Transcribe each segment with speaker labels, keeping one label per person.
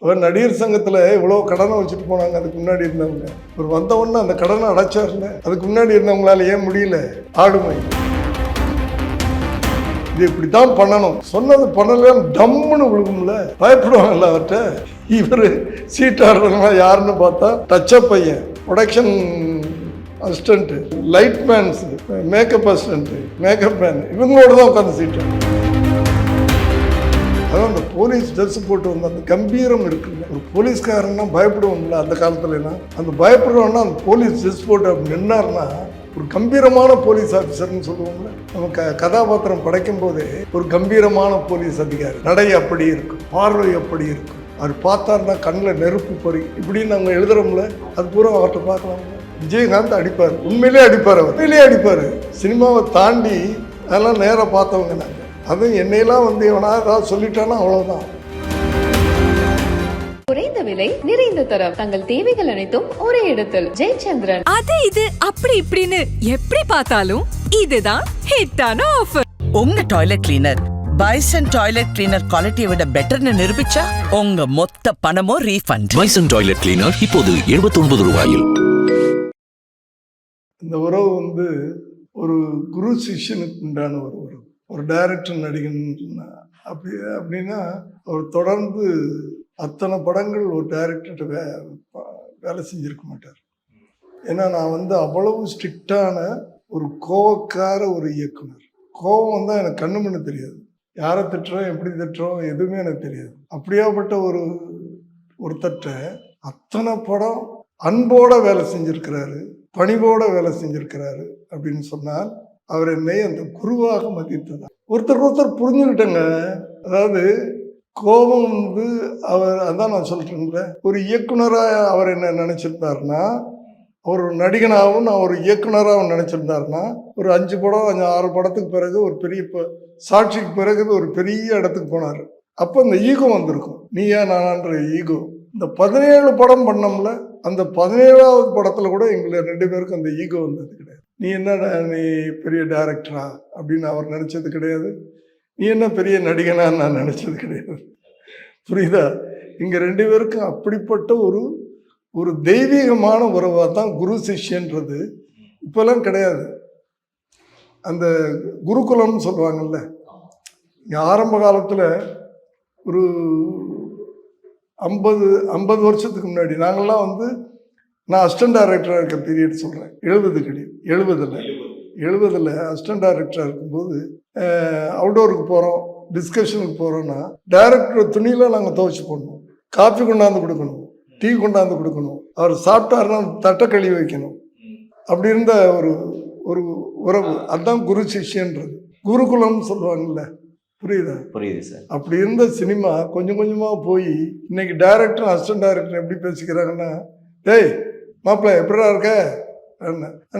Speaker 1: இப்போ நடிகர் சங்கத்தில் இவ்வளோ கடனை வச்சுட்டு போனாங்க அதுக்கு முன்னாடி இருந்தவங்க. ஒரு வந்த உடனே அந்த கடனை அடைச்சாருல, அதுக்கு முன்னாடி இருந்தவங்களால ஏன் முடியல? ஆளுமை. இது இப்படி தான் பண்ணணும், சொன்னது பண்ணலன்னு டம்முன்னு விழுகும்ல, பயப்படுவாங்கல்ல அவர்கிட்ட. இவர் சீட்டாடுறதுனா யாருன்னு பார்த்தா டச்சப் பையன், production assistant, light mans, makeup assistant, makeup man, இவங்களோட தான் உட்காந்து சீட்டு. அதான் அந்த போலீஸ் ட்ரெஸ் போட்டு வந்து அந்த கம்பீரம் இருக்குல்ல, ஒரு போலீஸ்காரன்னா பயப்படுவோம்ல அந்த காலத்துலலாம். அந்த பயப்படுறோன்னா அந்த போலீஸ் ட்ரெஸ் போட்டு அப்படி நின்னார்னா ஒரு கம்பீரமான போலீஸ் ஆஃபீஸர்னு சொல்லுவோம்ல. நம்ம கதாபாத்திரம் படைக்கும் போதே ஒரு கம்பீரமான போலீஸ் அதிகாரி, நடை அப்படி இருக்கும், பார்வை அப்படி இருக்கும், அவர் பார்த்தாருன்னா கண்ணில் நெருப்பு பொறி இப்படின்னு அவங்க எழுதுறோம்ல, அது பூரா அவர்கிட்ட பார்க்கலாம். விஜயகாந்த் அடிப்பார், உண்மையிலே அடிப்பார், அவர் உண்மையிலே அடிப்பார். சினிமாவை தாண்டி அதெல்லாம் நேராக பார்த்தவங்க நாங்கள். அதுவும் என்னையெல்லாம் வந்து இவனா ஏதாவது சொல்லிட்டானா அவ்வளவுதான்.
Speaker 2: குறைந்த விலை நிறைந்த தரம், தங்கள் தேவைகள் அனைத்தும் ஒரே இடத்தில். ஜெயச்சந்திரன்.
Speaker 3: அது இது அப்படி இப்படின்னு எப்படி பார்த்தாலும் இதுதான் ஹிட்டான ஆஃபர்.
Speaker 4: உங்க toilet cleaner bison toilet cleaner குவாலிட்டியை விட பெட்டர்னு நிரூபிச்சா உங்க மொத்த பணமும் ரீஃபண்ட்.
Speaker 5: பைசன் டாய்லெட் கிளீனர் இப்போது 79 ரூபாயில்.
Speaker 1: இந்த உறவு வந்து ஒரு குரு சிஷ்யனுக்கு உண்டான ஒரு உறவு. ஒரு டைரக்டர் நடிகன் அப்படின்னா அவர் தொடர்ந்து அத்தனை படங்கள் ஒரு டைரக்டர்கிட்ட வேலை செஞ்சிருக்க மாட்டார். ஏன்னா நான் வந்து அவ்வளவு ஸ்ட்ரிக்டான ஒரு கோவக்கார ஒரு இயக்குனர். கோவம் வந்தால் எனக்கு கண்ணு மண்ணு தெரியாது, யாரை திட்டுறோம் எப்படி திட்டுறோம் எதுவுமே எனக்கு தெரியாது. அப்படியாப்பட்ட ஒருத்தட்ட அத்தனை படம் அன்போட வேலை செஞ்சிருக்கிறாரு, பணிவோட வேலை செஞ்சிருக்கிறாரு அப்படின்னு சொன்னால் அவர் என்னை அந்த குருவாக மதித்ததா. ஒருத்தர் புரிஞ்சுக்கிட்டேங்க. அதாவது கோபம் வந்து அவர், அதான் நான் சொல்லிட்டேன்ல, ஒரு இயக்குனராக அவர் என்ன நினச்சிருந்தாருன்னா, அவர் ஒரு நடிகனாகவும் நான் ஒரு இயக்குனராகவும் நினச்சிருந்தாருன்னா, ஒரு 5 படம் 6 படத்துக்கு பிறகு ஒரு பெரிய சாட்சிக்கு பிறகு ஒரு பெரிய இடத்துக்கு போனார். அப்போ இந்த ஈகோ வந்திருக்கும், நீயா நானான்ற ஈகோ. இந்த 17 படம் பண்ணோம்ல, அந்த 17ஆவது படத்தில் கூட எங்களை 2 பேருக்கும் அந்த ஈகோ வந்தது கிடையாது. நீ என்ன நீ பெரிய டைரக்டரா அப்படின்னு அவர் நினச்சது கிடையாது, நீ என்ன பெரிய நடிகனான்னு நான் நினச்சது கிடையாது. புரியுதா? இங்கே 2 பேருக்கும் அப்படிப்பட்ட ஒரு தெய்வீகமான உறவாக தான் குரு சிஷ்யன்றது இப்போல்லாம் கிடையாது. அந்த குருகுலம்னு சொல்லுவாங்கல்ல, இங்கே ஆரம்ப காலத்தில் ஒரு 50 வருஷத்துக்கு முன்னாடி நாங்கள்லாம் வந்து, நான் அசிஸ்டன்ட் டைரக்டராக இருக்க பீரியட் சொல்கிறேன், 70ல் அசிஸ்டன்ட் டைரக்டராக இருக்கும்போது அவுட்டோருக்கு போகிறோம், டிஸ்கஷனுக்கு போகிறோன்னா டைரக்டர் துணியில் நாங்கள் துவைச்சி போடணும், காஃபி கொண்டாந்து கொடுக்கணும், டீ கொண்டாந்து கொடுக்கணும், அவர் சாப்பிட்டாருன்னா தட்டை கழுவி வைக்கணும். அப்படி இருந்த ஒரு உறவு, அதுதான் குரு சிஷ்யன்றது, குருகுலம்னு சொல்லுவாங்கல்ல. புரியுதா? புரியுது சார். அப்படி இருந்த சினிமா கொஞ்சம் கொஞ்சமாக போய் இன்னைக்கு டைரக்டர் அசிஸ்டன்ட் டைரக்டர் எப்படி பேசிக்கிறாங்கன்னா, டேய் மாப்பிள்ள எப்படிடா இருக்க,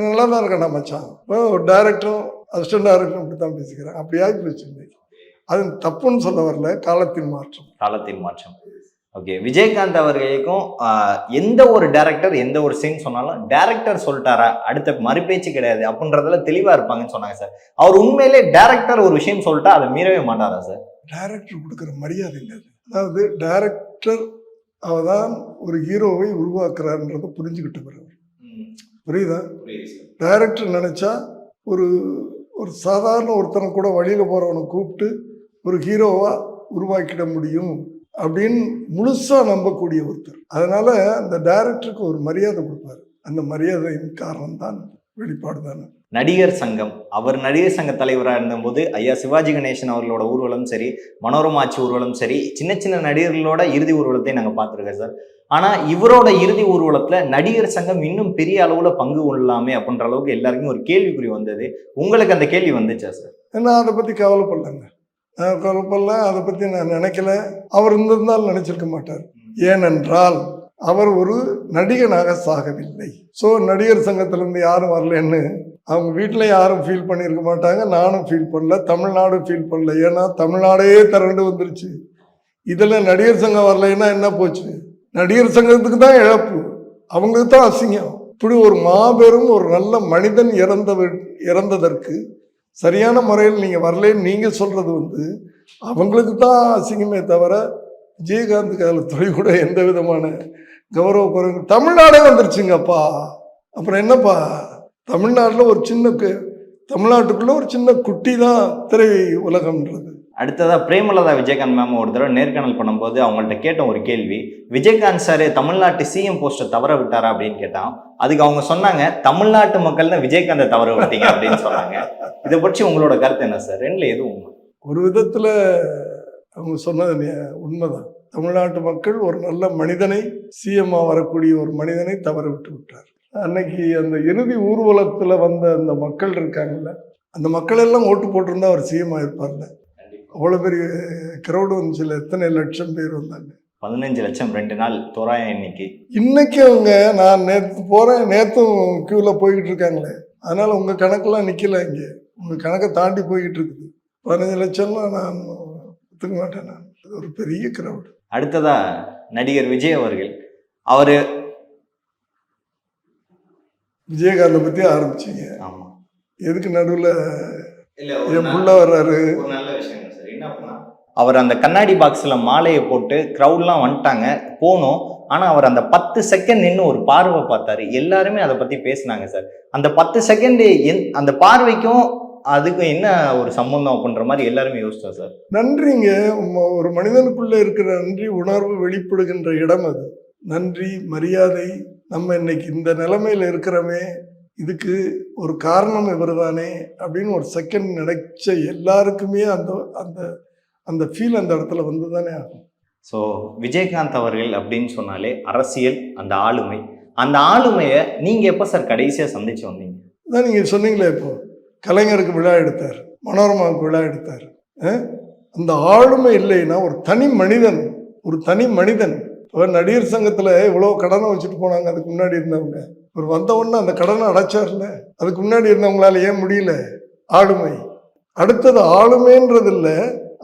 Speaker 1: நல்லா தான் இருக்கேன்டா மச்சான். இப்போ ஒரு டைரக்டரும் அசிஸ்டன்ட் டைரக்டரும் அப்படி தான் பேசிக்கிறாங்க. அப்படி ஆகி போச்சு இன்னைக்கு. அது தப்புன்னு சொல்ல வரல, காலத்தின் மாற்றம்.
Speaker 6: ஓகே, விஜயகாந்த் அவர்களுக்கும் எந்த ஒரு டைரக்டர் எந்த ஒரு சீன் சொன்னாலும் டைரக்டர் சொல்லிட்டாரா, அடுத்த மறுபேச்சு கிடையாது அப்படின்றதுல தெளிவா இருப்பாங்கன்னு சொன்னாங்க சார். அவர் உண்மையிலே டைரக்டர் ஒரு விஷயம் சொல்லிட்டா அதை மீறவே மாட்டாரா சார்? டைரக்டர்
Speaker 1: கொடுக்குற மரியாதை இல்லை. அதாவது டைரக்டர் அவதான் ஒரு ஹீரோவை உருவாக்குறாருன்றதை புரிஞ்சுக்கிட்டு புரியுதா? டைரக்டர் நினைச்சா ஒரு சாதாரண ஒருத்தனை கூட வழியில் போறவனை கூப்பிட்டு ஒரு ஹீரோவா உருவாக்கிட முடியும் அப்படின்னு முழுசா நம்பக்கூடிய ஒருத்தர். அதனால அந்த டைரக்டருக்கு ஒரு மரியாதை கொடுப்பாரு. அந்த மரியாதையின் காரணம் தான் வெளிப்பாடு தானே.
Speaker 6: நடிகர் சங்கம், அவர் நடிகர் சங்க தலைவராக இருந்தபோது ஐயா சிவாஜி கணேசன் அவர்களோட ஊர்வலம் சரி, மனோரமாட்சி ஊர்வலம் சரி, சின்ன சின்ன நடிகர்களோட இறுதி ஊர்வலத்தை நாங்கள் பார்த்துருக்கோம் சார். ஆனால் இவரோட இறுதி ஊர்வலத்தில் நடிகர் சங்கம் இன்னும் பெரிய அளவில் பங்கு கொள்ளலாமே அப்படின்ற அளவுக்கு எல்லாருக்கும் ஒரு கேள்விக்குறி வந்தது. உங்களுக்கு அந்த கேள்வி வந்துச்சா சார்?
Speaker 1: நான் அதை பற்றி கவலைப்படலைங்க, அதை பற்றி நான் நினைக்கல. அவர் இருந்திருந்தால் நினைச்சிருக்க மாட்டார். ஏனென்றால் அவர் ஒரு நடிகனாக சாகவில்லை. ஸோ நடிகர் சங்கத்திலேருந்து யாரும் வரலன்னு அவங்க வீட்டில் யாரும் ஃபீல் பண்ணியிருக்க மாட்டாங்க, நானும் ஃபீல் பண்ணல, தமிழ்நாடும் ஃபீல் பண்ணல. ஏன்னா தமிழ்நாடே திரண்டு வந்துருச்சு. இதில் நடிகர் சங்கம் வரலைன்னா என்ன போச்சு? நடிகர் சங்கத்துக்கு தான் இழப்பு, அவங்களுக்கு தான் அசிங்கம். இப்படி ஒரு மாபெரும் ஒரு நல்ல மனிதன் இறந்ததற்கு சரியான முறையில் நீங்கள் வரலன்னு நீங்கள் சொல்கிறது அவங்களுக்கு தான் அசிங்கமே தவிர விஜயகாந்த் காலத்துறை கூட எந்த விதமான கௌரவ குறைவு. தமிழ்நாடே வந்துருச்சுங்கப்பா. அப்புறம் என்னப்பா, தமிழ்நாட்டில் ஒரு சின்ன தமிழ்நாட்டுக்குள்ள ஒரு சின்ன குட்டி தான் திரை உலகம்ன்றது.
Speaker 6: அடுத்ததா பிரேமலதா விஜயகாந்த் மேம் ஒரு தடவை நேர்காணல் பண்ணும்போது அவங்கள்ட்ட கேட்ட ஒரு கேள்வி, விஜயகாந்த் சார் தமிழ்நாட்டு சிஎம் போஸ்ட்டை தவற விட்டாரா அப்படின்னு கேட்டான். அதுக்கு அவங்க சொன்னாங்க, தமிழ்நாட்டு மக்கள் தான் விஜயகாந்தை தவற விட்டீங்க அப்படின்னு சொன்னாங்க. இதை பற்றி உங்களோட கருத்து என்ன சார்? ரெண்டுல எதுவும் உண்மை?
Speaker 1: ஒரு விதத்தில் அவங்க சொன்னது உண்மைதான். தமிழ்நாட்டு மக்கள் ஒரு நல்ல மனிதனை, சிஎம்மாக வரக்கூடிய ஒரு மனிதனை தவற விட்டு விட்டார். அன்னைக்கு அந்த இறுதி ஊர்வலத்தில் வந்த அந்த மக்கள் இருக்காங்கல்ல, அந்த மக்கள் எல்லாம் ஓட்டு போட்டிருந்தா அவர் சிஎம் ஆயிருப்பார்ல. அவ்வளோ பெரிய கிரௌடு வந்துச்சுல, எத்தனை லட்சம் பேர் வந்தாங்க.
Speaker 6: 15 லட்சம் 2 நாள் தோராய எண்ணிக்கை.
Speaker 1: இன்னைக்கு அவங்க, நான் நேற்று போகிறேன், நேற்றும் க்யூவில் போய்கிட்டு இருக்காங்களே, அதனால் உங்கள் கணக்கெல்லாம் நிற்கல. இங்கே உங்கள் கணக்கை தாண்டி போய்கிட்டு இருக்குது. 15 லட்சம்லாம் நான் ஒத்துக்க மாட்டேன். நான் ஒரு பெரிய கிரௌடு.
Speaker 6: அடுத்ததா நடிகர் விஜய் அவர்கள், அவர்
Speaker 1: விஜயகாந்தை பற்றி ஆரம்பிச்சிங்க.
Speaker 6: ஆமா,
Speaker 1: எதுக்கு நடுவில் என் புள்ள வர்றாரு?
Speaker 6: ஒரு நல்ல விஷயம் சார். என்ன அப்படின்னா, அவர் அந்த கண்ணாடி பாக்ஸ்ல மாலையை போட்டு க்ரௌட்லாம் வந்துட்டாங்க, போனோம். ஆனா அவர் அந்த 10 செகண்ட் நின்று ஒரு பார்வை பார்த்தாரு. எல்லாருமே அதை பத்தி பேசினாங்க சார். அந்த 10 செகண்ட் அந்த பார்வைக்கும் அதுக்கு என்ன ஒரு சம்பந்தம் அப்படின்ற மாதிரி எல்லாருமே யோசிச்சோம் சார்.
Speaker 1: நன்றிங்க. ஒரு மனிதனுக்குள்ள இருக்கிற நன்றி உணர்வு வெளிப்படுகின்ற இடம் அது. நன்றி, மரியாதை. நம்ம இன்னைக்கு இந்த நிலைமையில இருக்கிறோமே, இதுக்கு ஒரு காரணம் இவர் தானே அப்படின்னு ஒரு செகண்ட் நினைச்ச எல்லாருக்குமே அந்த அந்த அந்த ஃபீல் அந்த இடத்துல வந்து தானே ஆகும்.
Speaker 6: ஸோ விஜயகாந்த் அவர்கள் அப்படின்னு சொன்னாலே அரசியல், அந்த ஆளுமை, அந்த ஆளுமையை நீங்க எப்போ சார் கடைசியா சந்திச்சு வந்தீங்க?
Speaker 1: அதான் நீங்க சொன்னீங்களே, இப்போ கலைஞருக்கு விழா எடுத்தார், மனோரமாவுக்கு விழா எடுத்தார். அந்த ஆளுமை இல்லைன்னா ஒரு தனி மனிதன் இப்போ நடிகர் சங்கத்தில் இவ்வளோ கடனை வச்சுட்டு போனாங்க. அதுக்கு முன்னாடி இருந்தவங்க ஒரு வந்தவொன்னே அந்த கடனை அடைச்சார்ல. அதுக்கு முன்னாடி இருந்தவங்களால ஏன் முடியல? ஆளுமை. அடுத்தது ஆளுமைன்றது இல்லை,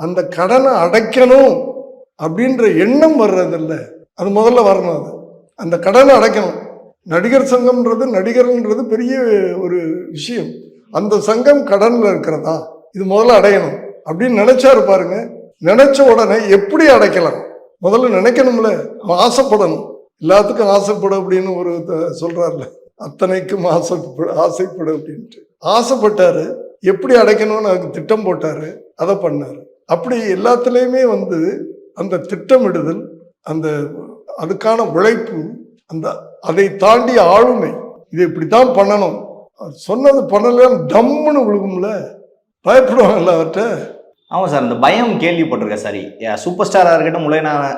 Speaker 1: அந்த கடனை அடைக்கணும் அப்படின்ற எண்ணம் வர்றதில்ல. அது முதல்ல வரணும். அது அந்த கடனை அடைக்கணும். நடிகர் சங்கம்ன்றது, நடிகர்ன்றது பெரிய ஒரு விஷயம். அந்த சங்கம் கடனில் இருக்கிறதா, இது முதல்ல அடையணும் அப்படின்னு நினைச்சாரு பாருங்க. நினைச்ச உடனே எப்படி அடைக்கலாம் முதல்ல நினைக்கணும்ல. ஆசைப்படணும், எல்லாத்துக்கும் ஆசைப்படு அப்படின்னு ஒரு சொல்றாருல, அத்தனைக்கும் ஆசைப்படு அப்படின்ட்டு ஆசைப்பட்டாரு. எப்படி அடைக்கணும்னு அதுக்கு திட்டம் போட்டாரு, அதை பண்ணாரு. அப்படி எல்லாத்துலேயுமே வந்து அந்த திட்டமிடுதல், அந்த அதுக்கான உழைப்பு, அந்த அதை தாண்டி ஆளுமை, இது இப்படித்தான் பண்ணணும், சொன்னது பண்ணலன்னு டம்முன்னு விழுகும்ல, பயப்படுவாங்கல்ல அவர்கிட்ட.
Speaker 6: ஆமாம் சார், அந்த பயம் கேள்விப்பட்டிருக்கேன் சார். சூப்பர் ஸ்டாராக இருக்கட்டும்,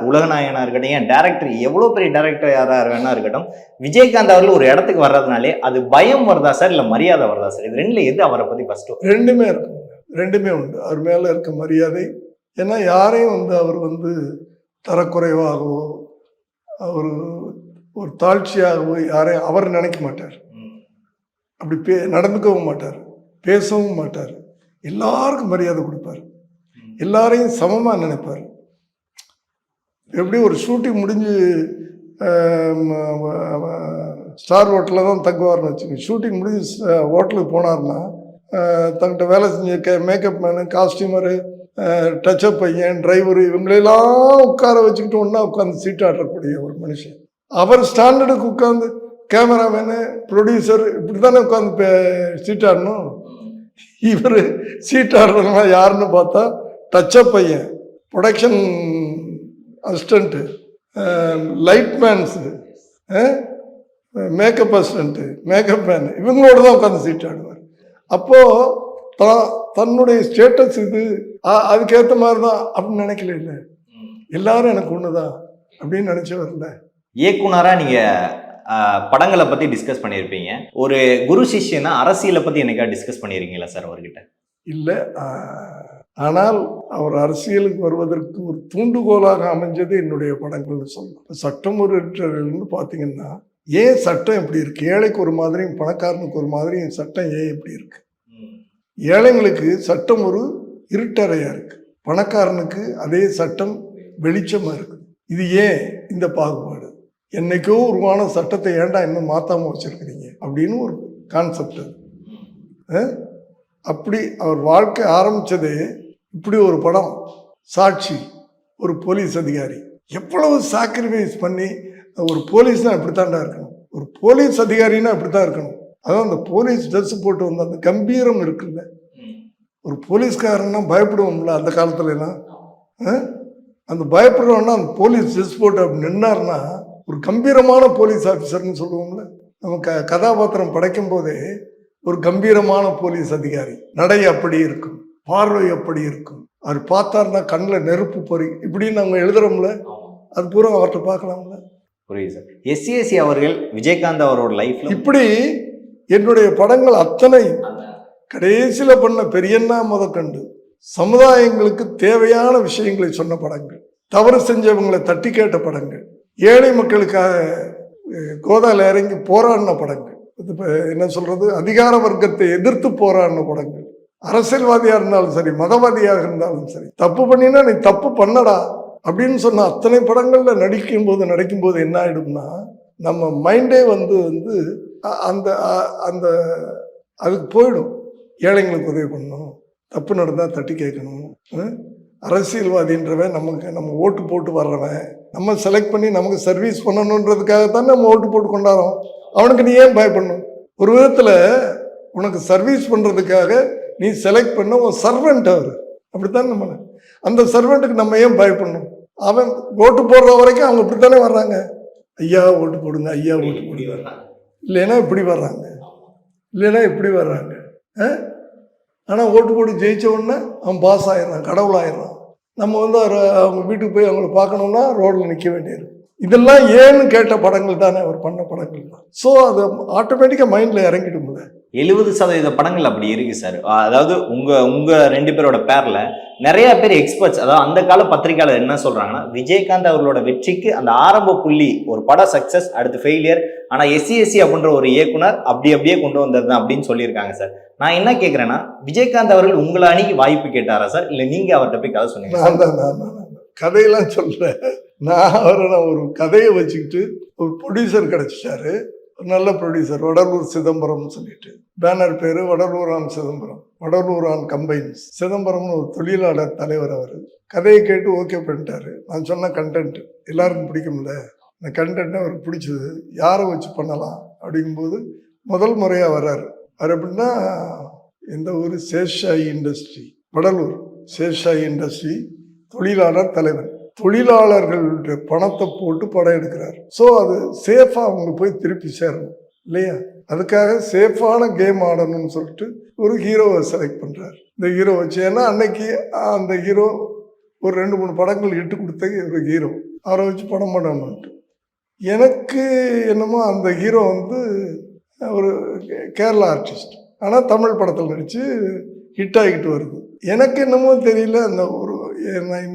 Speaker 6: உலகநாயகனாக இருக்கட்டும், ஏன் டேரக்டர், எவ்வளோ பெரிய டேரக்டர் யாராக வேணா இருக்கட்டும், விஜயகாந்த் அவர்கள் ஒரு இடத்துக்கு வர்றதுனாலே அது பயம் வருதா சார், இல்லை மரியாதை வருதா சார்? இது ரெண்டுல எது அவரை பற்றி ஃபர்ஸ்ட்?
Speaker 1: ரெண்டுமே இருக்கும், ரெண்டுமே உண்டு. அவர் மேலே இருக்க மரியாதை. ஏன்னா யாரையும் வந்து அவர் வந்து தரக்குறைவாகவோ ஒரு தாழ்ச்சியாகவோ யாரையும் அவர் நினைக்க மாட்டார். அப்படி நடந்துக்கவும் மாட்டார், பேசவும் மாட்டார். எல்லாருக்கும் மரியாதை கொடுப்பார், எல்லாரையும் சமமாக நினைப்பார். எப்படி ஒரு ஷூட்டிங் முடிஞ்சு ஸ்டார் ஹோட்டலில் தான் தங்குவார்னு வச்சுக்கோங்க. ஷூட்டிங் முடிஞ்சு ஹோட்டலுக்கு போனார்னா தங்கிட்ட வேலை செஞ்ச மேக்கப் மேனு, காஸ்டியூமரு, டச்சப் பையன், டிரைவரு, இவங்களெல்லாம் உட்கார வச்சுக்கிட்டு ஒன்றா உட்காந்து சீட் ஆடக்கூடிய ஒரு மனுஷன். அவர் ஸ்டாண்டர்டுக்கு உட்காந்து கேமராமேனு, ப்ரொடியூசர் இப்படி தானே உட்காந்து சீட் ஆடணும். இவர் சீட் ஆடுறதுனா யாருன்னு பார்த்தா டச்சப் பையன், production assistant, light mens, makeup assistant, makeup man, இவங்களோட தான் உட்காந்து சீட் ஆடுவார். அப்போது தன்னுடைய ஸ்டேட்டஸ் இது, அதுக்கேற்ற மாதிரி தான் அப்படின்னு நினைக்கல. இல்லை, எல்லாரும் எனக்கு ஒன்று தான் அப்படின்னு நினச்சவர்ல.
Speaker 6: இயக்குனராக நீங்கள் படங்களை பற்றி டிஸ்கஸ் பண்ணியிருப்பீங்க. ஒரு குரு சிஷ்யனா அரசியலை பற்றி என்னைக்கா டிஸ்கஸ் பண்ணியிருக்கீங்களா சார் அவர்கிட்ட?
Speaker 1: இல்லை, ஆனால் அவர் அரசியலுக்கு வருவதற்கு ஒரு தூண்டுகோலாக அமைஞ்சது என்னுடைய படங்கள்னு சொல்லலாம். சட்டம் ஒரு பார்த்தீங்கன்னா, ஏன் சட்டம் எப்படி இருக்கு, ஏழைக்கு ஒரு மாதிரியும் பணக்காரனுக்கு ஒரு மாதிரியும் சட்டம் ஏன் எப்படி இருக்கு? ஏழைங்களுக்கு சட்டம் ஒரு இருட்டறையா இருக்கு, பணக்காரனுக்கு அதே சட்டம் வெளிச்சமா இருக்கு. இது ஏன் இந்த பாகுபாடு? என்னைக்கோ உருவான சட்டத்தை ஏன்டா இன்னும் மாத்தாம வச்சிருக்கிறீங்க அப்படின்னு ஒரு கான்செப்ட். அப்படி அவர் வாழ்க்கை ஆரம்பிச்சதே இப்படி ஒரு படம். சாட்சி, ஒரு போலீஸ் அதிகாரி, எவ்வளவு சாக்ரிஃபைஸ் பண்ணி ஒரு போலீஸ்னா இப்படித்தாண்டா இருக்கணும், ஒரு போலீஸ் அதிகாரின்னா இப்படித்தான் இருக்கணும். அதான் அந்த போலீஸ் ட்ரெஸ் போட்டு வந்த அந்த கம்பீரம் இருக்குல்ல, ஒரு போலீஸ்காரன்னா பயப்படுவோம்ல அந்த காலத்துல எல்லாம். அந்த பயப்படுறோன்னா அந்த போலீஸ் ட்ரெஸ் போட்டு அப்படி நின்னார்னா ஒரு கம்பீரமான போலீஸ் ஆஃபீஸர்னு சொல்லுவோம்ல. நம்ம கதாபாத்திரம் படைக்கும் போதே ஒரு கம்பீரமான போலீஸ் அதிகாரி, நடை அப்படி இருக்கும், பார்வை அப்படி இருக்கும், அவர் பார்த்தாருன்னா கண்ணில் நெருப்பு பொறி இப்படின்னு நம்ம எழுதுறோம்ல, அது பூரா அவர்கிட்ட பார்க்கலாம்ல.
Speaker 6: புரியுது சார். எஸ்சிஎஸ்சி அவர்கள் விஜயகாந்த் அவரோட லைஃப்ல
Speaker 1: இப்படி என்னுடைய படங்கள் அத்தனை கடைசியில பண்ண பெரியண்ணா முதற்கண்டு சமுதாயங்களுக்கு தேவையான விஷயங்களை சொன்ன படங்கள், தவறு செஞ்சவங்களை தட்டி கேட்ட படங்கள், ஏழை மக்களுக்காக கோதால இறங்கி போராடின படங்கள், என்ன சொல்றது, அதிகார வர்க்கத்தை எதிர்த்து போராடின படங்கள், அரசியல்வாதியா இருந்தாலும் சரி மதவாதியாக இருந்தாலும் சரி, தப்பு பண்ணினா நீ தப்பு பண்ணடா அப்படின்னு சொன்ன அத்தனை படங்கள்ல நடிக்கும் போது என்ன ஆயிடும்னா நம்ம மைண்டே வந்து அந்த அந்த அதுக்கு போயிடும். ஏழைங்களுக்கு உதவி பண்ணணும், தப்பு நடந்தால் தட்டி கேட்கணும், அரசியல்வாதின்றவன் நம்ம ஓட்டு போட்டு வர்றவன், நம்ம செலக்ட் பண்ணி நமக்கு சர்வீஸ் பண்ணணுன்றதுக்காகத்தான் நம்ம ஓட்டு போட்டு கொண்டாடுறோம். அவனுக்கு நீ ஏன் பயப்படணும்? ஒரு விதத்தில் உனக்கு சர்வீஸ் பண்ணுறதுக்காக நீ செலக்ட் பண்ண உன் சர்வெண்ட் அவர், அப்படித்தான் நம்ம அந்த சர்வெண்ட்டுக்கு நம்ம ஏன் பயப்படணும்? அவன் ஓட்டு போடுற வரைக்கும் அவங்க இப்படித்தானே வர்றாங்க, ஐயா ஓட்டு போடுங்க, ஐயா ஓட்டு போடுங்க, இல்லைன்னா இப்படி வர்றாங்க, இல்லைன்னா இப்படி வர்றாங்க. ஆனால் ஓட்டு போட்டு ஜெயிச்ச உடனே அவன் பாஸ் ஆயிடுறான், கடவுள் ஆயிடுறான். நம்ம அவங்க வீட்டுக்கு போய் அவங்கள பார்க்கணுன்னா ரோடில் நிற்க வேண்டியது. இதெல்லாம் ஏன்னு கேட்ட படங்கள் தானே அவர் பண்ண படங்கள் தான். ஸோ அது ஆட்டோமேட்டிக்காக மைண்டில் இறங்கிடும்ல.
Speaker 6: 70% படங்கள் அப்படி இருக்கு சார். அதாவது உங்க 2 பேரோட பேர்ல நிறைய பேர் எக்ஸ்பர்ட்ஸ், அதாவது அந்த கால பத்திரிகையாளர் என்ன சொல்றாங்கன்னா, விஜயகாந்த் அவர்களோட வெற்றிக்கு அந்த ஆரம்ப புள்ளி ஒரு படம் சக்சஸ், அடுத்து ஃபெயிலியர், ஆனா எஸ்சிஎஸ்சி அப்படின்ற ஒரு இயக்குனர் அப்படியே கொண்டு வந்தது அப்படின்னு சொல்லியிருக்காங்க சார். நான் என்ன கேட்கிறேன்னா, விஜயகாந்த் அவர்கள் உங்களை அணிக்கு வாய்ப்பு கேட்டாரா சார், இல்ல நீங்க அவர்கிட்ட போய் கதை சொன்னீங்க?
Speaker 1: கதையெல்லாம் சொல்றேன். நான் ஒரு கதையை வச்சுக்கிட்டு ஒரு ப்ரொடியூசர் கிடைச்சிட்டாரு, நல்ல ப்ரொடியூசர், வடலூர் சிதம்பரம்னு சொல்லிட்டு, பேனர் பேரு வடலூரான் சிதம்பரம், வடலூரான் கம்பைன்ஸ் சிதம்பரம்னு ஒரு தொழிலாளர் தலைவர். அவர் கதையை கேட்டு ஓகே பண்ணிட்டாரு. நான் சொன்ன கண்டென்ட் எல்லாருக்கும் பிடிக்கும்ல, இந்த கண்டென்ட் அவருக்கு பிடிச்சது, யாரை வச்சு பண்ணலாம் அப்படிங்கும்போது முதல் முறையாக வர்றாரு. அவர் எப்படின்னா, இந்த ஊர் சேஷாயி இண்டஸ்ட்ரி, வடலூர் சேஷாயி இண்டஸ்ட்ரி தொழிலாளர் தலைவர், தொழிலாளர்களுடைய பணத்தை போட்டு படம் எடுக்கிறார். ஸோ அது சேஃபாக அவங்க போய் திருப்பி சேரணும் இல்லையா, அதுக்காக சேஃபான கேம் ஆடணும்னு சொல்லிட்டு ஒரு ஹீரோவை செலக்ட் பண்ணுறாரு. இந்த ஹீரோ வச்சு, ஏன்னா அன்னைக்கு அந்த ஹீரோ ஒரு 2-3 படங்கள் இட்டு கொடுத்த ஒரு ஹீரோ, அவரை வச்சு படம் பண்ணணும்ட்டு. எனக்கு என்னமோ அந்த ஹீரோ ஒரு கேரளா ஆர்டிஸ்ட், ஆனால் தமிழ் படத்தில் நடித்து ஹிட் ஆகிட்டு வருது. எனக்கு என்னமோ தெரியல, அந்த ஒரு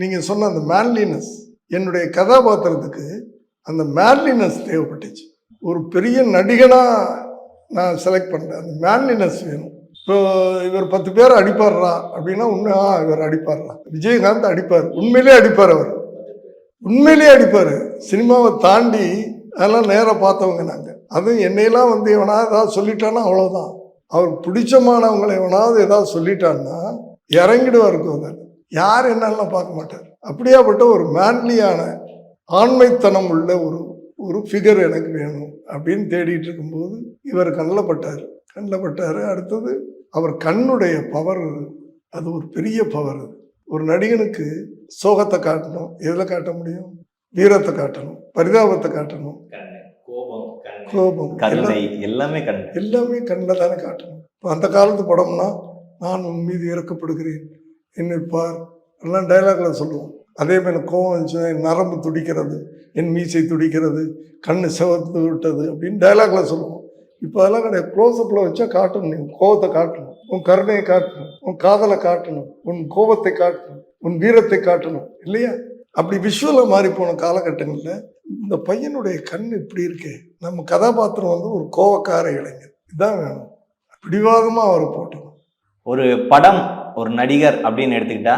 Speaker 1: நீங்கள் சொன்ன அந்த மேன்லினஸ், என்னுடைய கதாபாத்திரத்துக்கு அந்த மேன்லினஸ் தேவைப்பட்டுச்சு. ஒரு பெரிய நடிகனாக நான் செலக்ட் பண்ணுறேன், அந்த மேன்லினஸ் வேணும். இப்போ இவர் 10 பேர் அடிப்பாடுறா அப்படின்னா இவர் அடிப்பாடுறா, விஜயகாந்த் அடிப்பார், உண்மையிலே அடிப்பார், அவர் உண்மையிலே அடிப்பார். சினிமாவை தாண்டி அதெல்லாம் நேராக பார்த்தவங்க நாங்கள். அதுவும் என்னையெல்லாம் எவனாவது ஏதாவது சொல்லிட்டான்னா அவ்வளோதான். அவர் பிடிச்சமானவங்களை எவனாவது ஏதாவது சொல்லிட்டான்னா இறங்கிடுவார். கோதால் யார் என்னெல்லாம் பார்க்க மாட்டார். அப்படியாப்பட்ட ஒரு மேன்லியான ஆண்மைத்தனம் உள்ள ஒரு ஃபிகர் எனக்கு வேணும் அப்படின்னு தேடிட்டு இருக்கும்போது இவர் கண்ணில் பட்டார். அடுத்தது அவர் கண்ணுடைய பவர், அது ஒரு பெரிய பவர். ஒரு நடிகனுக்கு சோகத்தை காட்டணும், எதில் காட்ட முடியும்? வீரத்தை காட்டணும், பரிதாபத்தை காட்டணும், கோபம், எல்லாமே கண்ணில் தானே காட்டணும். இப்போ அந்த காலத்து படம்னா, நான் உன் மீது இறக்கப்படுகிறேன், என்னை பார், எல்லாம் டைலாக்ல சொல்லுவோம். அதே மாதிரி கோபம் இருந்துச்சுன்னா என் நரம்பு துடிக்கிறது, என் மீசை துடிக்கிறது, கண்ணு சிவந்து விட்டது அப்படின்னு டைலாக்ல சொல்லுவோம். இப்போ அதெல்லாம் கிடையாது. க்ளோஸ்அப்பில் வச்சா காட்டணும், நீ கோபத்தை காட்டணும், உன் கருணையை காட்டணும், உன் காதலை காட்டணும், உன் கோபத்தை காட்டணும், உன் வீரத்தை காட்டணும் இல்லையா? அப்படி விஷுவலாக மாறி போன காலகட்டங்களில் இந்த பையனுடைய கண் இப்படி இருக்கே, நம்ம கதாபாத்திரம் ஒரு கோவக்கார இளைஞர், இதுதான் வேணும். பிடிவாதமாக அவரை போட்டணும்.
Speaker 6: ஒரு படம், ஒரு நடிகர் அப்படின்னு எடுத்துக்கிட்டா,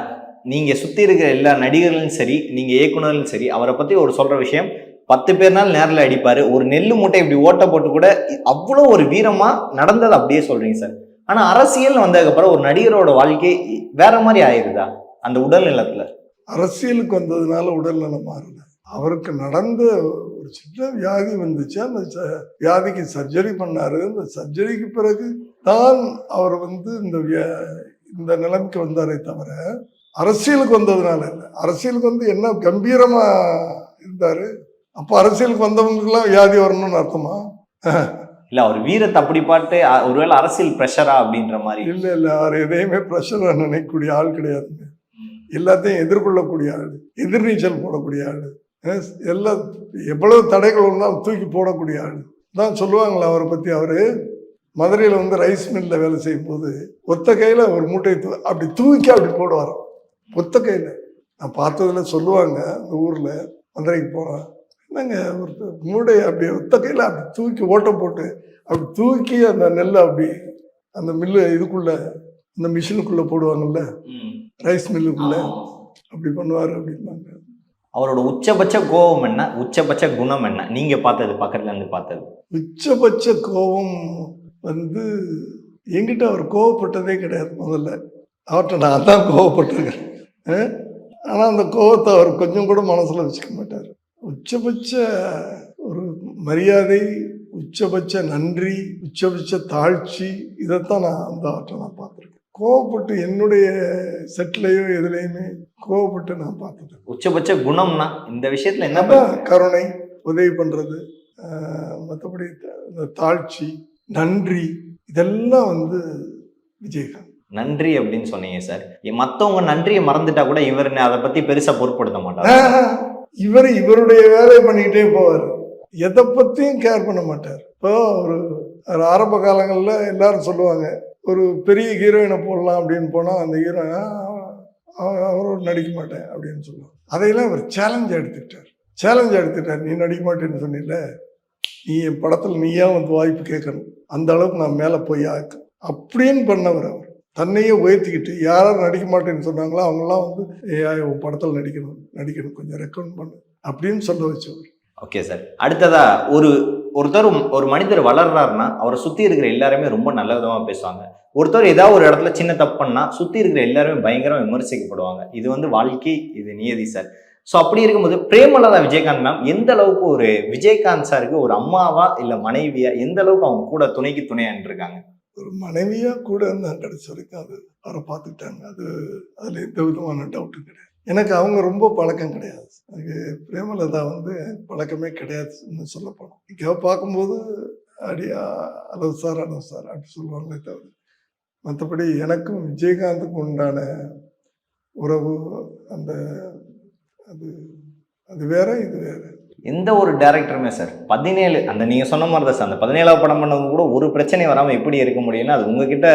Speaker 6: நீங்க சுத்தி இருக்கிற எல்லா நடிகர்களும் சரி, நீங்க இயக்குனர்களும் சரி, அவரை பத்தி ஒரு சொல்ற விஷயம், 10 பேர்னாலும் நேரில் அடிப்பாரு, ஒரு நெல்லு மூட்டை இப்படி ஓட்ட போட்டு கூட அவ்வளோ ஒரு வீரமா நடந்தது அப்படியே சொல்றீங்க சார். ஆனா அரசியல் வந்ததுக்கு அப்புறம் ஒரு நடிகரோட வாழ்க்கை வேற மாதிரி ஆயிருதா அந்த உடல் நலத்துல?
Speaker 1: அரசியலுக்கு வந்ததுனால உடல் நலம் மாறல. அவருக்கு நடந்த ஒரு சின்ன வியாதி வந்துச்சு. அந்த வியாதிக்கு சர்ஜரி பண்ணாரு. அந்த சர்ஜரிக்கு பிறகு தான் அவர் வந்து இந்த நிலைமைக்கு வந்தாரே தவிர அரசியலுக்கு வந்ததுனால இல்லை. அரசியலுக்கு வந்து என்ன கம்பீரமா இருந்தாரு. அப்போ அரசியலுக்கு வந்தவங்களுக்குலாம் வியாதி வரணும்னு அர்த்தமா?
Speaker 6: இல்ல அவர் வீரத்தை அப்படி பாட்டு ஒருவேளை அரசியல் பிரஷரா அப்படின்ற மாதிரி.
Speaker 1: இல்லை அவர் எதையுமே ப்ரெஷரா நினைக்கக்கூடிய ஆள் கிடையாதுங்க. எல்லாத்தையும் எதிர்கொள்ளக்கூடிய ஆள், எதிர்நீச்சல் போடக்கூடிய ஆள், எல்லாம் எவ்வளவு தடைகள் இருந்தாலும் தூக்கி போடக்கூடிய ஆள் தான் சொல்லுவாங்களா அவரை பற்றி. அவர் மதுரையில் வந்து ரைஸ் மில்லில் வேலை செய்யும் போது ஒத்த கையில் ஒரு மூட்டையை அப்படி தூக்கி அப்படி போடுவார். ஒத்த கையில் நான் பார்த்ததுல சொல்லுவாங்க. அந்த ஊரில் மதுரைக்கு போனேன், என்னங்க ஒரு மூடையை அப்படி ஒத்த கையில் அப்படி தூக்கி ஓட்ட போட்டு அப்படி தூக்கி அந்த நெல்லை அப்படி அந்த மில்லு இதுக்குள்ள அந்த மிஷினுக்குள்ளே போடுவாங்கல்ல, ரைஸ் மில்லுக்குள்ள அப்படி பண்ணுவார் அப்படின்னாங்க.
Speaker 6: அவரோட உச்சபட்ச கோபம் என்ன, உச்சபட்ச குணம் என்ன நீங்க பார்த்தது, பக்கத்துல இருந்து பார்த்தது?
Speaker 1: உச்சபட்ச கோபம் வந்து என்கிட்ட அவர் கோவப்பட்டதே கிடையாது. முதல்ல அவர்கிட்ட நான் தான் கோவப்பட்டிருக்கேன். ஆனால் அந்த கோபத்தை அவர் கொஞ்சம் கூட மனசில் வச்சுக்க மாட்டார். உச்சபட்ச ஒரு மரியாதை, உச்சபட்ச நன்றி, உச்சபட்ச தாழ்ச்சி, இதைத்தான் நான் அந்த அவர்கிட்ட நான் பார்த்துருக்கேன். கோவப்பட்டு என்னுடைய செட்லையோ எதுலையுமே கோவப்பட்டு நான் பார்த்தது.
Speaker 6: உச்சபட்ச குணம்னா இந்த விஷயத்துல என்ன?
Speaker 1: கருணை, உதவி பண்றது, மற்றபடி தாழ்ச்சி, நன்றி, இதெல்லாம் வந்து விஜயகாந்த்.
Speaker 6: நன்றி அப்படின்னு சொன்னீங்க சார். மற்றவங்க நன்றியை மறந்துட்டா கூட இவர் அதை பத்தி பெருசா பொருட்படுத்த மாட்டார்.
Speaker 1: இவருடைய வேலையை பண்ணிக்கிட்டே போவார். எதை பத்தியும் கேர் பண்ண மாட்டார். இப்போ ஒரு ஆரம்ப காலங்களில் எல்லாரும் சொல்லுவாங்க, ஒரு பெரிய ஹீரோயினை போடலாம் அப்படின்னு போனால் அந்த ஹீரோயின் அவரோட நடிக்க மாட்டேன் அப்படின்னு சொல்லுவாங்க. அதையெல்லாம் அவர் சேலஞ்ச் எடுத்துக்கிட்டார். நீ நடிக்க மாட்டேன்னு சொன்னில, நீ என் படத்தில் நீயா வந்து வாய்ப்பு கேட்கணும், அந்த அளவுக்கு நான் மேலே போய் ஆக்கு அப்படின்னு பண்ணவர். அவர் தன்னையே உயர்த்திக்கிட்டு யாரும் நடிக்க மாட்டேன்னு சொன்னாங்களோ அவங்களாம் வந்து உன் படத்தில் நடிக்கணும் கொஞ்சம் ரெக்கமெண்ட் பண்ணு அப்படின்னு சொல்ல வச்சவர்.
Speaker 6: Okay sir. அடுத்ததா ஒரு மனிதர் வளர்றாருன்னா அவரை சுத்தி இருக்கிற எல்லாருமே ரொம்ப நல்ல விதமா பேசுவாங்க. ஒருத்தர் ஏதாவது ஒரு இடத்துல சின்ன தப்பு பண்ணா சுத்தி இருக்கிற எல்லாருமே பயங்கரமா விமர்சிக்கப்படுவாங்க. இது வந்து வாழ்க்கை, இது நியதி சார். ஸோ அப்படி இருக்கும்போது பிரேமலதா விஜயகாந்த் மேம் எந்த அளவுக்கு ஒரு விஜயகாந்த் சாருக்கு ஒரு அம்மாவா இல்ல மனைவியா, எந்த அளவுக்கு அவங்க கூட துணையான்னு இருக்காங்க?
Speaker 1: ஒரு மனைவியா கூட இருந்தாங்க. கடைசி வரைக்கும் அது அவரை பார்த்துக்கிட்டாங்க. அதுல எந்த விதமான டவுட்டும் கிடையாது. எனக்கு அவங்க ரொம்ப பழக்கம் கிடையாது. எனக்கு பிரேமலதா வந்து பழக்கமே கிடையாதுன்னு சொல்ல போனோம். இங்கே பார்க்கும்போது அடியா அளவு சார் அப்படி சொல்லுவாங்களே தவிர மற்றபடி எனக்கும் விஜயகாந்துக்கும் உண்டான உறவு அந்த அது வேற, இது வேற.
Speaker 6: எந்த ஒரு டேரக்டருமே சார் 17 அந்த நீங்க சொன்ன மாதிரி தான் சார், அந்த 17ஆவது படம் பண்ணவங்க கூட ஒரு பிரச்சனை வராம எப்படி இருக்க முடியும்னா அது உங்ககிட்ட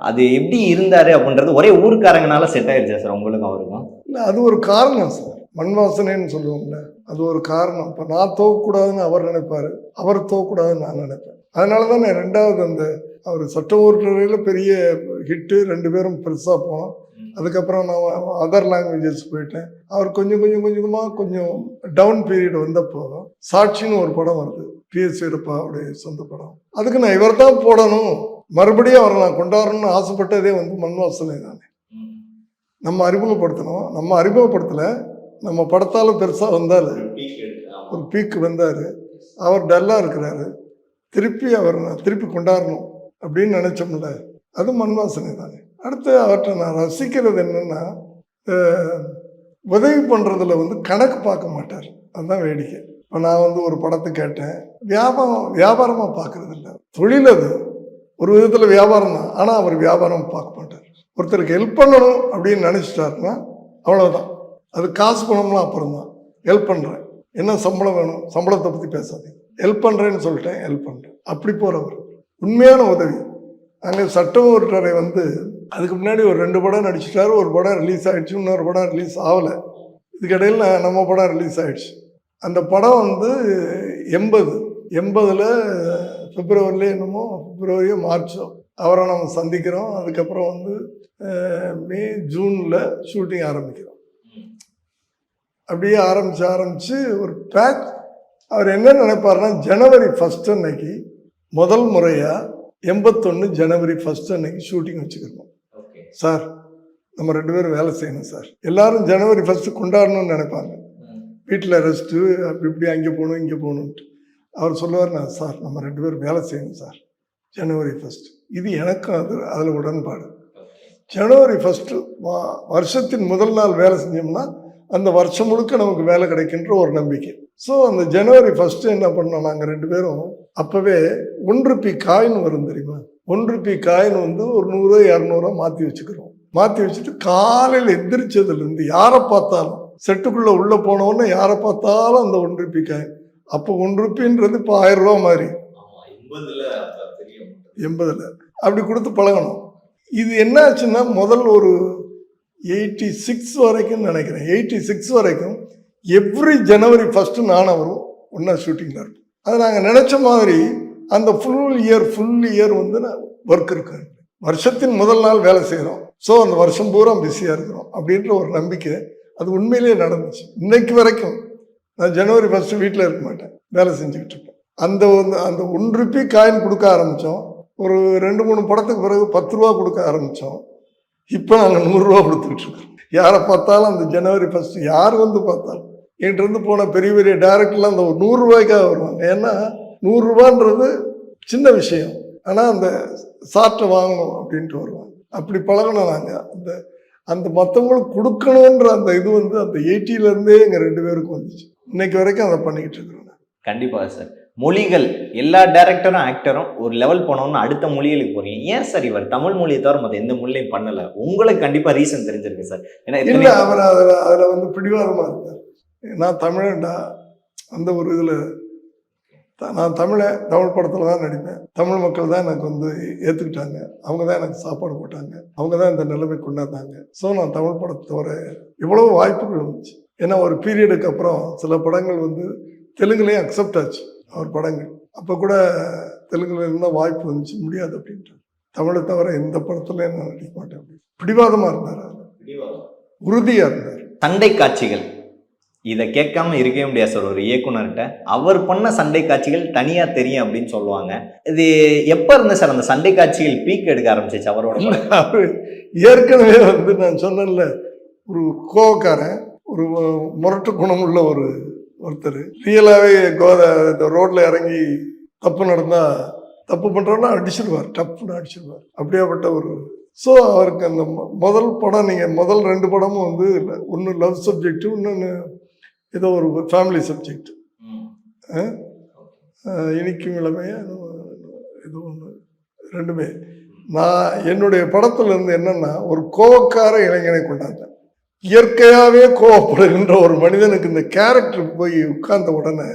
Speaker 6: அது எப்படி இருந்தாரு அப்படின்றது ஒரே ஊருக்காரங்கனால செட் ஆயிடுச்சா சார் உங்களுக்கும் அவருக்கும்?
Speaker 1: இல்லை, அது ஒரு காரணம் சார். மண் வாசனைன்னு சொல்லுவோம்ல, அது ஒரு காரணம். இப்போ நான் தோக்கக்கூடாதுன்னு அவர் நினைப்பாரு, அவர் தோக்கக்கூடாதுன்னு நான் நினைப்பேன். அதனால தான் நான் ரெண்டாவது அவர் சட்ட ஓட்டுறையில் பெரிய ஹிட்டு, 2 பேரும் பெருசாக போனோம். அதுக்கப்புறம் நான் அதர் லாங்குவேஜஸ் போயிட்டேன். அவர் கொஞ்சம் டவுன் பீரியட் வந்தப்போ சாட்சின்னு ஒரு படம் வருது, PS வீரப்பாவுடைய சொந்த படம். அதுக்கு நான் இவர் தான் போடணும், மறுபடியும் அவரை நான் கொண்டாடணும்னு ஆசைப்பட்டதே வந்து மண் வாசனை தானே. நம்ம அறிமுகப்படுத்தலை, நம்ம படத்தால் பெருசாக வந்தார், ஒரு பீக்கு வந்தார். அவர் டல்லாக இருக்கிறாரு, திருப்பி கொண்டாடணும் அப்படின்னு நினச்சோம்ல, அது மண் வாசனை தானே. அடுத்து அவர்கிட்ட நான் ரசிக்கிறது என்னென்னா, உதவி பண்ணுறதுல வந்து கணக்கு பார்க்க மாட்டார். அதுதான் வேடிக்கை. இப்போ நான் வந்து ஒரு படத்தை கேட்டேன், வியாபாரமாக பார்க்கறது இல்லை. தொழில் அது ஒரு விதத்தில் வியாபாரம் தான். ஆனால் அவர் வியாபாரம் பார்க்க மாட்டார். ஒருத்தருக்கு ஹெல்ப் பண்ணணும் அப்படின்னு நினச்சிட்டாருன்னா அவ்வளோதான். அது காசு பணம்லாம் அப்புறம் தான். ஹெல்ப் பண்ணுறேன், என்ன சம்பளம் வேணும், சம்பளத்தை பற்றி பேசாதீங்க, ஹெல்ப் பண்ணுறேன்னு சொல்லிட்டேன், ஹெல்ப் பண்ணுறேன், அப்படி போகிறவர். உண்மையான உதவி. அங்கே சட்டம் ஓட்டுறரை வந்து அதுக்கு முன்னாடி ஒரு 2 படம் நடிச்சிட்டாரு. ஒரு படம் ரிலீஸ் ஆகிடுச்சு, இன்னொரு படம் ரிலீஸ் ஆகலை. இதுக்கிடையில் நம்ம படம் ரிலீஸ் ஆகிடுச்சு. அந்த படம் வந்து 80 பிப்ரவரியிலே என்னமோ பிப்ரவரியோ மார்ச்சோ அவரை நம்ம சந்திக்கிறோம். அதுக்கப்புறம் வந்து மே ஜூனில் ஷூட்டிங் ஆரம்பிக்கிறோம். அப்படியே ஆரம்பித்து ஒரு பேக். அவர் என்ன நினைப்பாருன்னா, ஜனவரி 1 அன்னைக்கு முதல் முறையாக 81 ஜனவரி 1 அன்னைக்கு ஷூட்டிங் வச்சுக்கிறோம் சார். நம்ம 2 பேரும் வேலை செய்யணும் சார். எல்லாரும் ஜனவரி 1 கொண்டாடணும்னு நினைப்பாங்க. வீட்டில் ரெஸ்ட்டு அப்படி இப்படி அங்கே போகணும் இங்கே போகணுன்ட்டு. அவர் சொல்லுவார், நான் சார் நம்ம 2 பேரும் வேலை செய்யணும் சார் ஜனவரி 1. இது எனக்கும் அதில் உடன்பாடு. ஜனவரி 1 வருஷத்தின் முதல் நாள் வேலை செஞ்சோம்னா அந்த வருஷம் முழுக்க நமக்கு வேலை கிடைக்கின்ற ஒரு நம்பிக்கை. ஸோ அந்த ஜனவரி 1 என்ன பண்ணோம், நாங்கள் 2 பேரும் அப்போவே 1 ரூபி காயின் வரும் தெரியுமா, 1 ரூபி காயின் வந்து ஒரு 100 200 மாற்றி வச்சுக்கிறோம். மாற்றி வச்சுட்டு காலையில் எந்திரிச்சதுலேருந்து யாரை பார்த்தாலும் செட்டுக்குள்ளே உள்ளே போனோன்னே யாரை பார்த்தாலும் அந்த 1 ரூபி காயின். அப்போ 1 ரூபின்றது இப்போ 1000 ரூபா மாதிரி 80 அப்படி கொடுத்து பழகணும். இது என்ன ஆச்சுன்னா முதல் ஒரு 86 வரைக்கும் நினைக்கிறேன், 86 வரைக்கும் எவ்ரி ஜனவரி 1 நான் அவரும் ஒன்றா ஷூட்டிங்கில் இருப்போம். அது நாங்கள் நினச்ச மாதிரி அந்த ஃபுல் இயர் வந்து ஒர்க் இருக்கு. வருஷத்தின் முதல் நாள் வேலை செய்கிறோம். ஸோ அந்த வருஷம் பூரா பிஸியாக இருக்கிறோம் அப்படின்ற ஒரு நம்பிக்கை அது உண்மையிலேயே நடந்துச்சு. இன்னைக்கு வரைக்கும் நான் ஜனவரி 1 வீட்டில் இருக்க மாட்டேன், வேலை செஞ்சுக்கிட்டு இருப்பேன். அந்த 1 ரூபி காயின் கொடுக்க ஆரம்பித்தோம். ஒரு 2-3 படத்துக்கு பிறகு 10 ரூபா கொடுக்க ஆரம்பித்தோம். இப்போ நாங்கள் 100 ரூபா கொடுத்துக்கிட்டு இருக்கோம். யாரை பார்த்தாலும் அந்த ஜனவரி 1 யார் வந்து பார்த்தாலும் என்கிட்ட போன பெரிய பெரிய டைரக்டர்லாம் அந்த ஒரு 100 ரூபாய்க்காக வருவாங்க. ஏன்னா 100 ரூபான்றது சின்ன விஷயம், ஆனால் அந்த சாட்டை வாங்கணும் அப்படின்ட்டு வருவாங்க. அப்படி பழகணும் நாங்கள். அந்த மற்றவங்களுக்கு கொடுக்கணுன்ற அந்த இது வந்து அந்த 80லேருந்தே எங்கள் 2 பேருக்கும் வந்துச்சு. இன்னைக்கு வரைக்கும் அதை பண்ணிக்கிட்டு இருக்கிறோம்.
Speaker 6: கண்டிப்பாக சார். மொழிகள் எல்லா டைரக்டரும் ஆக்டரும் ஒரு லெவல் போனோம்னு அடுத்த மொழிகளுக்கு போறீங்க. ஏன் சார் இவர் தமிழ் மொழியை தவிர மற்ற எந்த மொழியும் பண்ணல? உங்களுக்கு கண்டிப்பா ரீசன் தெரிஞ்சிருக்கு சார்.
Speaker 1: இல்லை, அவர் அதில் வந்து பிடிவாதமாக இருந்தார். நான் தமிழன்டா அந்த ஒரு இதில் நான் தமிழ் படத்தில் தான் நடிப்பேன். தமிழ் மக்கள் தான் எனக்கு வந்து ஏற்றுக்கிட்டாங்க. அவங்க தான் எனக்கு சாப்பாடு போட்டாங்க. அவங்க தான் இந்த நிலைமை கொண்டாந்தாங்க. ஸோ நான் தமிழ் படத்தை தவிர எவ்வளோ வாய்ப்புகள் வந்துச்சு. ஏன்னா ஒரு பீரியடுக்கு அப்புறம் சில படங்கள் வந்து தெலுங்குலேயும் அக்செப்ட் ஆச்சு அவர் படங்கள். அப்போ கூட தெலுங்குல இருந்தால் வாய்ப்பு வந்துச்சு, முடியாது அப்படின்ட்டு. தமிழை தவிர எந்த படத்துலையும் நான் நடிக்க மாட்டேன் அப்படி பிடிவாதமாக இருந்தார். உறுதியாக இருந்தார்.
Speaker 6: சண்டை காட்சிகள் இதை கேட்காம இருக்கவே முடியாது சார். ஒரு இயக்குனர்கிட்ட அவர் பண்ண சண்டை காட்சிகள் தனியா தெரியும் அப்படின்னு சொல்லுவாங்க. இது எப்ப இருந்து சார் அந்த சண்டை காட்சிகள் பீக் எடுக்க ஆரம்பிச்சிச்சு அவரோட?
Speaker 1: அவர் ஏற்கனவே வந்து நான் சொன்னேன்ல, ஒரு கோவக்காரன், ஒரு முரட்டு குணம் உள்ள ஒருத்தர், ரியலாகவே ரோட்டில் இறங்கி தப்பு நடந்தால் தப்பு பண்ணுறோன்னா அடிச்சிடுவார், டப்புன்னு அடிச்சிடுவார். அப்படியாப்பட்ட ஒரு ஸோ அவருக்கு அந்த முதல் படம், நீங்கள் முதல் 2 படமும் வந்து ஒன்று லவ் சப்ஜெக்ட், இன்னொன்று ஏதோ ஒரு ஃபேமிலி சப்ஜெக்ட், இனிக்கும் இளமையா ஏதோ ஒன்று, 2மே. நான் என்னுடைய படத்தில் இருந்து என்னென்னா ஒரு கோவக்கார இளைஞனை கொண்டாந்தேன். இயற்கையாகவே கோவப்படுகின்ற ஒரு மனிதனுக்கு இந்த கேரக்டர் போய் உட்கார்ந்த உடனே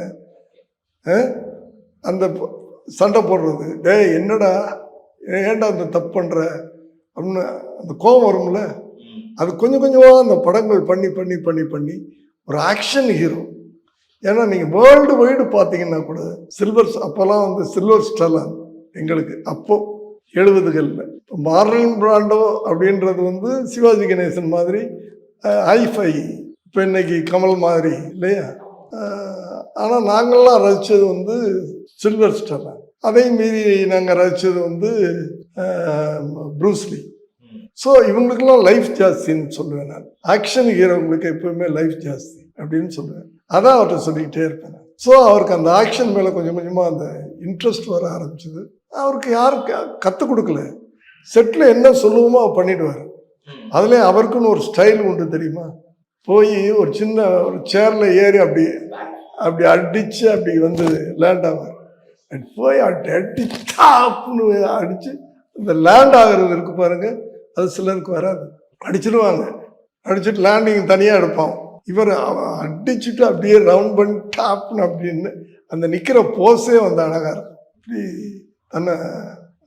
Speaker 1: அந்த சண்டை போடுறது, டேய் என்னடா ஏன்டா அந்த தப்பு பண்ணுற அப்படின்னு அந்த கோபம் வரும்ல, அது கொஞ்சம் கொஞ்சமாக அந்த படங்கள் பண்ணி பண்ணி பண்ணி பண்ணி ஒரு ஆக்ஷன் ஹீரோ. ஏன்னா நீங்கள் வேர்ல்டு வைடு பார்த்தீங்கன்னா கூட அப்போல்லாம் வந்து சில்வர் ஸ்டார் எங்களுக்கு அப்போது 70களில். இப்போ மார்லன் பிராண்டோ அப்படின்றது வந்து சிவாஜி கணேசன் மாதிரி ஹைஃபை, இப்போ இன்னைக்கு கமல் மாதிரி இல்லையா. ஆனால் நாங்கள்லாம் ரசித்தது வந்து சில்வர் ஸ்டார். அதை மீறி நாங்கள் ரசித்தது வந்து ப்ரூஸ்லி. ஸோ இவங்களுக்கெல்லாம் லைஃப் ஜாஸ்தின்னு சொல்லுவேன் நான். ஆக்ஷன் ஹீரோங்களுக்கு எப்பவுமே லைஃப் ஜாஸ்தி அப்படின்னு சொல்லுவேன். அதான் அவர்கிட்ட சொல்லிக்கிட்டே இருப்பேன். ஸோ அவருக்கு அந்த ஆக்ஷன் மேலே கொஞ்சம் கொஞ்சமாக அந்த இன்ட்ரெஸ்ட் வர ஆரம்பிச்சது. அவருக்கு யாரும் கற்றுக் கொடுக்கல, செட்டில் என்ன சொல்லுவோமோ அவர் பண்ணிடுவார். அதுலேயும் அவருக்குன்னு ஒரு ஸ்டைல் உண்டு தெரியுமா. போய் ஒரு சின்ன ஒரு சேரில் ஏறி அப்படி அடித்து அப்படி வந்து லேண்ட் ஆவார். போய் அடித்தாப்புன்னு அடித்து இந்த லேண்ட் ஆகிறது இருக்கு பாருங்க, அது சிலருக்கு வராது. அடிச்சிடுவாங்க, அடிச்சுட்டு லேண்டிங் தனியாக எடுப்பான். இவர் அடிச்சுட்டு அப்படியே ரவுண்ட் பண்ணி டாப்னு அப்படின்னு அந்த நிற்கிற போஸே வந்து அழகாக இருக்கும். இப்படி தன்னை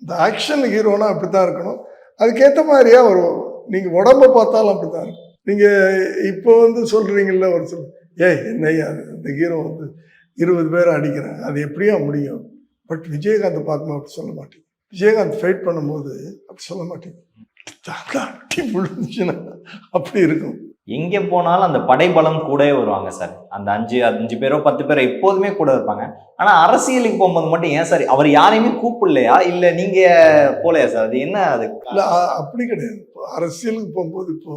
Speaker 1: இந்த ஆக்ஷன் ஹீரோனா அப்படி தான் இருக்கணும். அதுக்கேற்ற மாதிரியா வரும். நீங்கள் உடம்பை பார்த்தாலும் அப்படி தான் இருக்கும். நீங்கள் இப்போ வந்து சொல்கிறீங்கள ஒரு சில, என்னையா இந்த ஹீரோ வந்து 20 பேரை அடிக்கிறேன், அது எப்படியா முடியும்? பட் விஜயகாந்த் பார்க்கும்போது அப்படி சொல்ல மாட்டேங்க. விஜயகாந்த் ஃபைட் பண்ணும்போது அப்படி சொல்ல மாட்டேங்க. அடி விழுந்துச்சுன்னா அப்படி இருக்கும்.
Speaker 6: எங்கே போனாலும் அந்த படைபலம் கூடவே வருவாங்க சார். அந்த 5 பேரோ 10 பேரோ எப்போதுமே கூட இருப்பாங்க. ஆனால் அரசியலுக்கு போகும்போது மட்டும் ஏன் சார் அவர் யாரையுமே கூப்பிடலையா, இல்லை நீங்கள் போலையா சார்? அது என்ன? அது
Speaker 1: இல்லை, அப்படி கிடையாது. அரசியலுக்கு போகும்போது இப்போ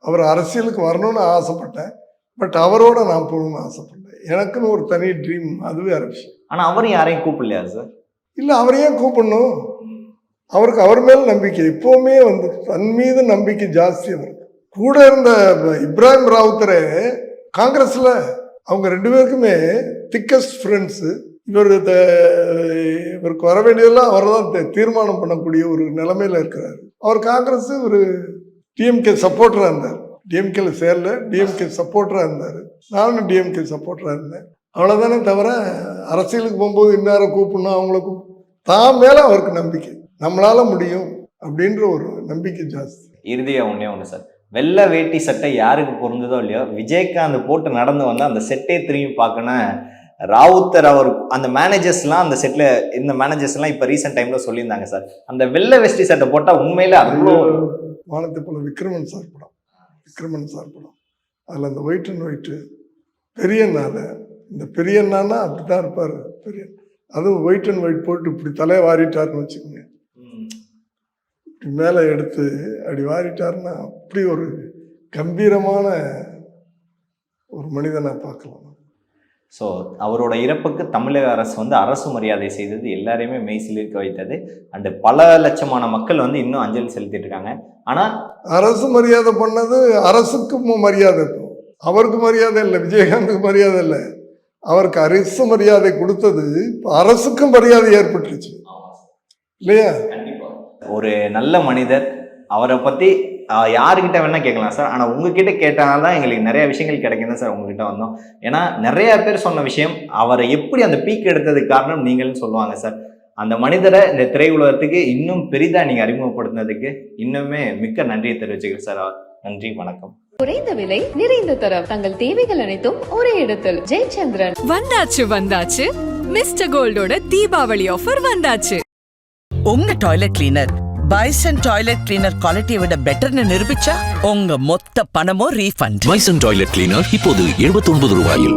Speaker 1: அவர் அரசியலுக்கு வரணும்னு ஆசைப்பட்டேன். பட் அவரோட நான் போகணும்னு ஆசைப்பட்டேன். எனக்குன்னு ஒரு தனி ட்ரீம், அது வேற விஷயம்.
Speaker 6: ஆனா அவரும் யாரையும் கூப்பிடலையா சார்?
Speaker 1: இல்லை, அவரையே கூப்பிடணும். அவருக்கு அவர் மேல் நம்பிக்கை எப்போவுமே வந்து தன் மீது நம்பிக்கை ஜாஸ்தி. அவருக்கு கூட இருந்த இப்ராஹிம் ராவுத்தரே காங்கிரஸில் அவங்க 2 பேருக்குமே திக்கஸ்ட் ஃப்ரெண்ட்ஸு. இவருக்கு வர வேண்டியதெல்லாம் அவர் தான் தீர்மானம் பண்ணக்கூடிய ஒரு நிலைமையில் இருக்கிறார். அவர் காங்கிரஸ் ஒரு டிஎம்கே சப்போர்ட்டராக இருந்தார். டிஎம்கேல சேரல, டிஎம்கே சப்போர்ட்டராக இருந்தார். நானும் டிஎம்கே சப்போர்ட்டராக இருந்தேன். அவ்வளோதானே தவிர அரசியலுக்கு போகும்போது இன்னாரை கூப்பிடணும், அவங்கள தான் மேலே அவருக்கு நம்பிக்கை, நம்மளால முடியும் அப்படின்ற ஒரு நம்பிக்கை ஜாஸ்தி.
Speaker 6: இறுதியா ஒண்ணு சார், வெள்ளை வேட்டி சட்டை யாருக்கு பொருந்ததோ இல்லையோ, விஜயகாந்த் போட்டு நடந்து வந்தா அந்த செட்டே திரும்பி பார்க்கணும். ராவுத்தர் அவர் அந்த மேனேஜர்ஸ்லாம் அந்த செட்ல இந்த மேனேஜர்ஸ்லாம் இப்போ ரீசெண்ட் டைம்ல சொல்லியிருந்தாங்க சார், அந்த வெள்ளை வெஸ்டி சட்டை போட்டா உண்மையில அவ்வளோ.
Speaker 1: வானத்தை போல விக்ரமன் சார் படம், அதில் அந்த ஒயிட் அண்ட் ஒயிட்டு பெரியண்ணால, இந்த பெரியண்ணான்னா அப்படிதான் இருப்பார் பெரிய. அதுவும் ஒயிட் அண்ட் ஒயிட் போட்டு இப்படி தலையை வாரிட்டாருன்னு வச்சுக்கோங்க, இப்படி மேலே எடுத்து அப்படி வாரிட்டாருன்னா அப்படி ஒரு கம்பீரமான ஒரு மனிதனை பார்க்கலாம்.
Speaker 6: ஸோ அவரோட இறப்புக்கு தமிழக அரசு வந்து அரசு மரியாதை செய்தது எல்லாரையுமே மெய்சிலிருக்க வைத்தது. அண்டு பல லட்சமான மக்கள் வந்து இன்னும் அஞ்சலி செலுத்திட்டு இருக்காங்க. ஆனால்
Speaker 1: அரசு மரியாதை பண்ணது அரசுக்கு மரியாதை, அவருக்கு மரியாதை இல்லை, விஜயகாந்துக்கு மரியாதை இல்லை. அவருக்கு அரசு மரியாதை கொடுத்தது இப்போ அரசுக்கும் மரியாதை ஏற்பட்டுருச்சு இல்லையா?
Speaker 6: ஒரு நல்ல மனிதர், அவரை பற்றி யாருக்கிட்ட வேணா கேட்கலாம் சார். ஆனால் உங்ககிட்ட கேட்டால் தான் எங்களுக்கு நிறைய விஷயங்கள் கிடைக்கும் தான் சார் உங்ககிட்ட வந்தோம். ஏன்னா நிறைய பேர் சொன்ன விஷயம், அவரை எப்படி அந்த பீக் எடுத்ததுக்கு காரணம் நீங்கள்னு சொல்லுவாங்க சார். அந்த மனிதரை இந்த திரையுலகத்துக்கு இன்னும் பெரிதாக நீங்கள் அறிமுகப்படுத்தினதுக்கு இன்னுமே மிக்க நன்றியை தெரிவிச்சுக்கிறேன் சார். நன்றி, வணக்கம்.
Speaker 2: குறைந்த விலை நிறைந்த தரம், தங்கள் தேவைகள் அனைத்தும் ஒரே இடத்தில். ஜெயச்சந்திரன்.
Speaker 3: வந்தாச்சு மிஸ்டர் கோல்டோட தீபாவளி ஆஃபர் வந்தாச்சு.
Speaker 4: உங்க toilet cleaner bison toilet cleaner குவாலிட்டியை விட பெட்டர்னு நிரூபிச்சா உங்க மொத்த பணமும் ரீஃபண்ட்.
Speaker 5: பைசன் டாய்லெட் கிளீனர் இப்போது 79 ரூபாயில்.